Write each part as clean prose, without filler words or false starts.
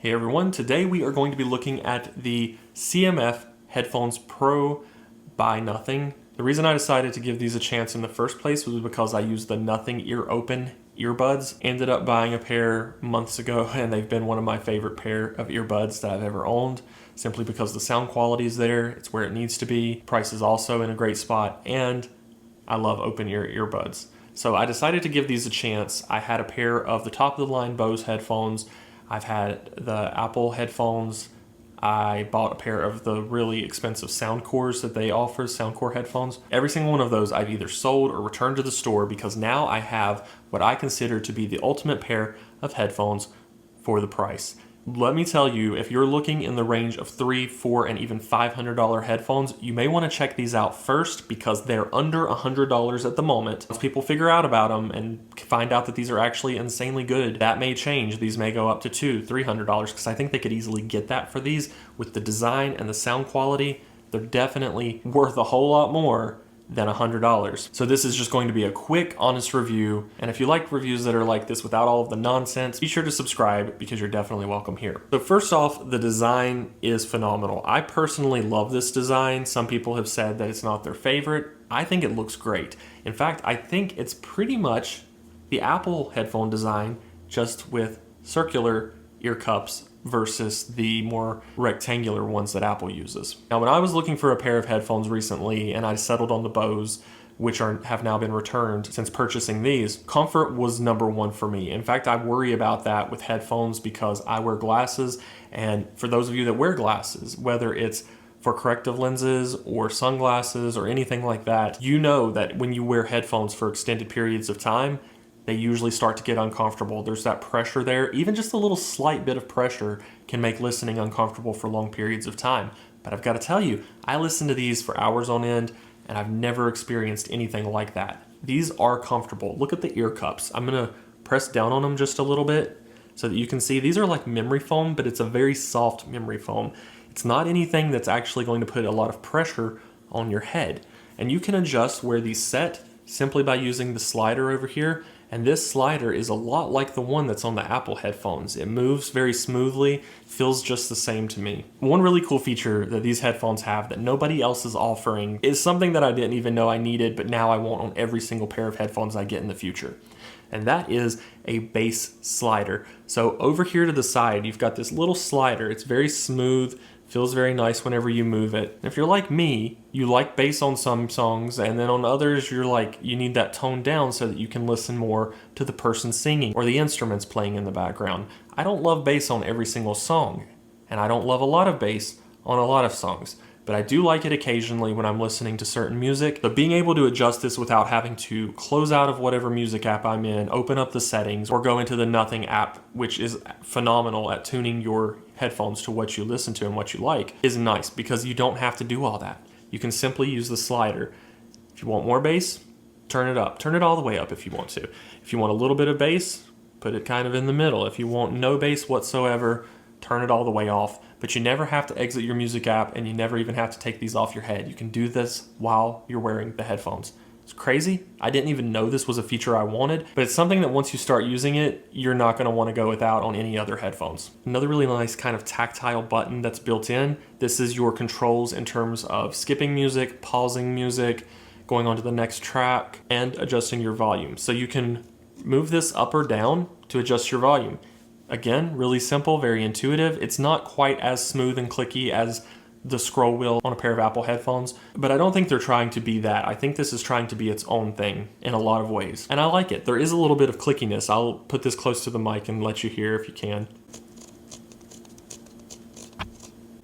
Hey everyone, today we are going to be looking at the CMF Headphones Pro by Nothing. The reason I decided to give these a chance in the first place was because I used the Nothing Ear Open earbuds. Ended up buying a pair months ago and they've been one of my favorite pair of earbuds that I've ever owned, simply because the sound quality is there, it's where it needs to be, price is also in a great spot, and I love open ear earbuds. So I decided to give these a chance. I had a pair of the top of the line Bose headphones. I've had the Apple headphones. I bought a pair of the really expensive Soundcores that they offer, Soundcore headphones. Every single one of those I've either sold or returned to the store because now I have what I consider to be the ultimate pair of headphones for the price. Let me tell you, if you're looking in the range of $300, $400, and even $500 headphones, you may want to check these out first because they're under $100 at the moment. Once people figure out about them and find out that these are actually insanely good, that may change. These may go up to $200, $300 because I think they could easily get that for these. With the design and the sound quality, they're definitely worth a whole lot more than $100. So this is just going to be a quick, honest review. And if you like reviews that are like this without all of the nonsense, be sure to subscribe because you're definitely welcome here. So first off, the design is phenomenal. I personally love this design. Some people have said that it's not their favorite. I think it looks great. In fact, I think it's pretty much the Apple headphone design, just with circular ear cups versus the more rectangular ones that Apple uses. Now, when I was looking for a pair of headphones recently and I settled on the Bose, which have now been returned since purchasing these, comfort was number one for me. In fact, I worry about that with headphones because I wear glasses, and for those of you that wear glasses, whether it's for corrective lenses or sunglasses or anything like that, you know that when you wear headphones for extended periods of time, they usually start to get uncomfortable. There's that pressure there. Even just a little slight bit of pressure can make listening uncomfortable for long periods of time. But I've got to tell you, I listen to these for hours on end, and I've never experienced anything like that. These are comfortable. Look at the ear cups. I'm gonna press down on them just a little bit so that you can see. These are like memory foam, but it's a very soft memory foam. It's not anything that's actually going to put a lot of pressure on your head. And you can adjust where these set simply by using the slider over here. And this slider is a lot like the one that's on the Apple headphones. It moves very smoothly, feels just the same to me. One really cool feature that these headphones have that nobody else is offering is something that I didn't even know I needed, but now I want on every single pair of headphones I get in the future. And that is a bass slider. So over here to the side, you've got this little slider. It's very smooth, feels very nice whenever you move it. If you're like me, you like bass on some songs, and then on others you're like, you need that toned down so that you can listen more to the person singing or the instruments playing in the background. I don't love bass on every single song, and I don't love a lot of bass on a lot of songs, but I do like it occasionally when I'm listening to certain music. But being able to adjust this without having to close out of whatever music app I'm in, open up the settings, or go into the Nothing app, which is phenomenal at tuning your headphones to what you listen to and what you like, is nice because you don't have to do all that. You can simply use the slider. If you want more bass, turn it up. Turn it all the way up if you want to. If you want a little bit of bass, put it kind of in the middle. If you want no bass whatsoever, turn it all the way off. But you never have to exit your music app, and you never even have to take these off your head. You can do this while you're wearing the headphones. It's crazy. I didn't even know this was a feature I wanted, but it's something that once you start using it, you're not going to want to go without on any other headphones. Another really nice kind of tactile button that's built in. This is your controls in terms of skipping music, pausing music, going on to the next track, and adjusting your volume. So you can move this up or down to adjust your volume. Again, really simple, very intuitive. It's not quite as smooth and clicky as the scroll wheel on a pair of Apple headphones, but I don't think they're trying to be that. I think this is trying to be its own thing in a lot of ways, and I like it. There is a little bit of clickiness. I'll put this close to the mic and let you hear if you can.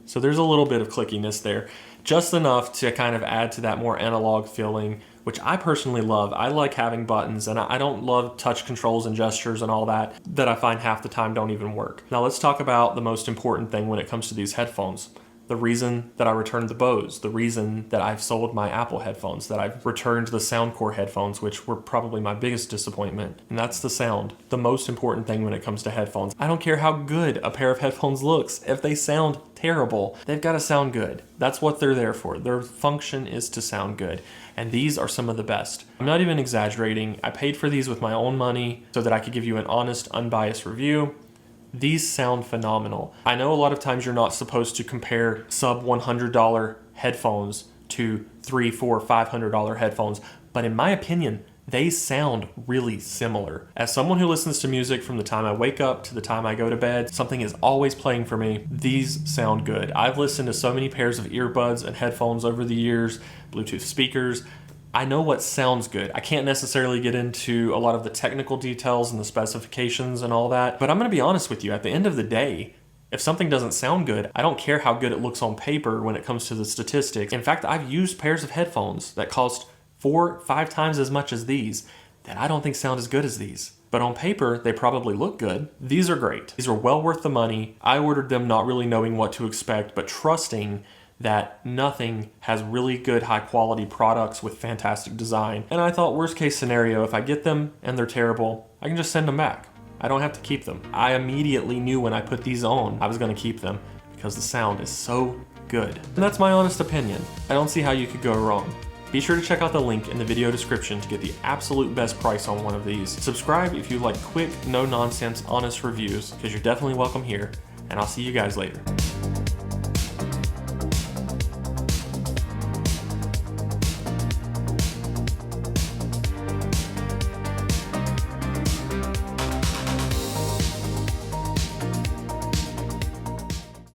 So there's a little bit of clickiness there, just enough to kind of add to that more analog feeling, which I personally love. I like having buttons, and I don't love touch controls and gestures and all that I find half the time don't even work. Now let's talk about the most important thing when it comes to these headphones. The reason that I returned the Bose, the reason that I've sold my Apple headphones, that I've returned the Soundcore headphones, which were probably my biggest disappointment, and that's the sound. The most important thing when it comes to headphones. I don't care how good a pair of headphones looks. If they sound terrible, they've got to sound good. That's what they're there for. Their function is to sound good, and these are some of the best. I'm not even exaggerating. I paid for these with my own money so that I could give you an honest, unbiased review. These sound phenomenal. I know a lot of times you're not supposed to compare sub $100 headphones to $300, $400, $500 headphones, but in my opinion, they sound really similar. As someone who listens to music from the time I wake up to the time I go to bed, something is always playing for me. These sound good. I've listened to so many pairs of earbuds and headphones over the years, Bluetooth speakers. I know what sounds good. I can't necessarily get into a lot of the technical details and the specifications and all that, but I'm gonna be honest with you, at the end of the day, if something doesn't sound good, I don't care how good it looks on paper when it comes to the statistics. In fact, I've used pairs of headphones that cost 4, 5 times as much as these that I don't think sound as good as these. But on paper, they probably look good. These are great. These are well worth the money. I ordered them not really knowing what to expect, but trusting that Nothing has really good high quality products with fantastic design. And I thought worst case scenario, if I get them and they're terrible, I can just send them back. I don't have to keep them. I immediately knew when I put these on, I was gonna keep them because the sound is so good. And that's my honest opinion. I don't see how you could go wrong. Be sure to check out the link in the video description to get the absolute best price on one of these. Subscribe if you like quick, no nonsense, honest reviews, because you're definitely welcome here, and I'll see you guys later.